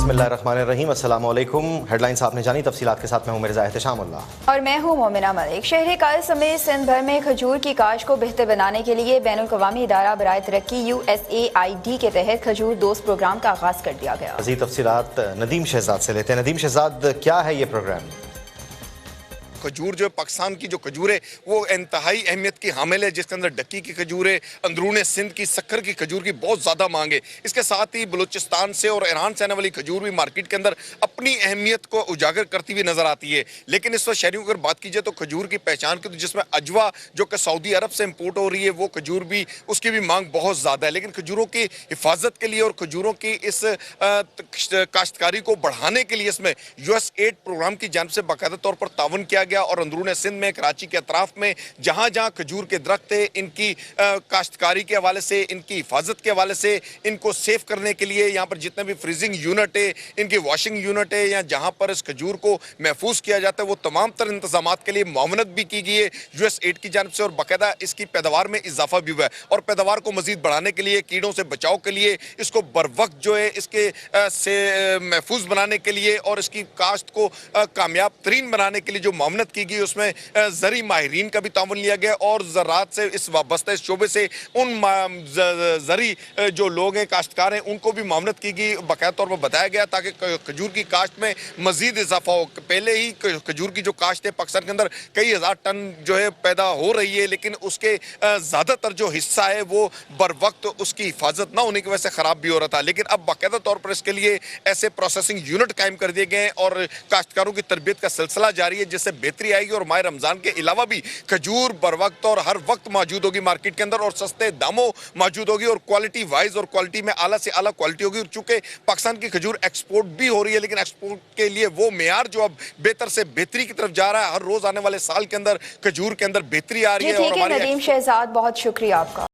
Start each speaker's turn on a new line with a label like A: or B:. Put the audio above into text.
A: बिस्मिल्लाहिर्रहमानिर्रहीम। अस्सलाम वालेकुम। हेडलाइंस आपने जानी, तफसीलात के साथ मैं हूं मिर्ज़ा एहतिशाम उल्लाह
B: और मैं हूं मोमिना मलिक। शहर कल समेत सिंध भर में खजूर की काश्त को बेहतर बनाने के लिए बैनुल-अक़वामी इदारा बराए तरक्की USAID के तहत खजूर दोस्त प्रोग्राम का आगाज कर दिया गया।
A: मज़ीद तफसीलात नदीम शहजाद से लेते हैं। नदीम शहजाद, क्या है ये प्रोग्राम?
C: खजूर जो है, पाकिस्तान की जो खजूर है वो इंतहाई अहमियत की हामिल है, जिसके अंदर डक्की की खजूर है, अंदरून सिंध की शक्कर की खजूर की बहुत ज़्यादा मांग है। इसके साथ ही बलूचिस्तान से और ईरान से आने वाली खजूर भी मार्केट के अंदर अपनी अहमियत को उजागर करती हुई नजर आती है। लेकिन इस वक्त शहरियों की अगर बात कीजिए तो खजूर की पहचान की, तो जिसमें अजवा जो कि सऊदी अरब से इम्पोर्ट हो रही है, वो खजूर भी, उसकी भी मांग बहुत ज़्यादा है। लेकिन खजूरों की हिफाजत के लिए और खजूरों की इस काश्तकारी को बढ़ाने के लिए इसमें USAID प्रोग्राम की जानिब से बाकायदा तौर पर तावन किया गया। और अंदरून सिंध में, कराची के अतराफ में जहाँ जहाँ खजूर के दरख्त है, इनकी काश्तकारी के हवाले से, इनकी हिफाजत के हवाले से, इनको सेफ करने के लिए यहाँ पर जितने भी फ्रीजिंग यूनिट है, इनकी वॉशिंग यूनिट है, या जहाँ पर इस खजूर को महफूज किया जाता है, वो तमाम तर इंतजाम के लिए मुआवनत भी की गई है USAID की जानिब से। और बाकायदा इसकी पैदावार में इजाफा भी हुआ है। और पैदावार को मजीद बढ़ाने के लिए, कीड़ों से बचाव के लिए, इसको बर वक्त जो है इसके से महफूज बनाने के लिए और इसकी काश्त को कामयाब तरीन बनाने के लिए जो मुआवनत की गई, उसमें ज़री माहिरीन का भी तावन लिया गया। और ज़राअत से इस वाबस्ता इस शोबे से उन ज़री जो लोग हैं, काश्तकार हैं, उनको भी मुआवनत की गई, बाकायदा तौर पर बताया गया, ताकि खजूर की काश्त में मजीद इजाफा हो। पहले ही खजूर की जो काश्त है पाकिस्तान के अंदर कई हज़ार टन जो है पैदा हो रही है, लेकिन उसके ज़्यादातर जो हिस्सा है वो बर वक्त उसकी हिफाजत ना होने की वजह से ख़राब भी हो रहा था। लेकिन अब बाकायदा तौर पर इसके लिए ऐसे प्रोसेसिंग यूनिट कायम कर दिए गए हैं और काश्तकारों की तरबियत का सिलसिला जारी है, जिससे बेहतरी आएगी। और माह रमज़ान के अलावा भी खजूर बर वक्त और हर वक्त मौजूद होगी मार्केट के अंदर, और सस्ते दामों मौजूद होगी, और क्वालिटी वाइज और क्वालिटी में आला से आला क्वालिटी होगी। चूंकि पाकिस्तान की खजूर एक्सपोर्ट भी हो रही है, लेकिन एक्सपोर्ट के लिए वो मेयार जो अब बेहतर से बेहतरी की तरफ जा रहा है, हर रोज आने वाले साल के अंदर खजूर के अंदर बेहतरी आ रही है।
B: ठीक है नदीम शहजाद, बहुत शुक्रिया आपका।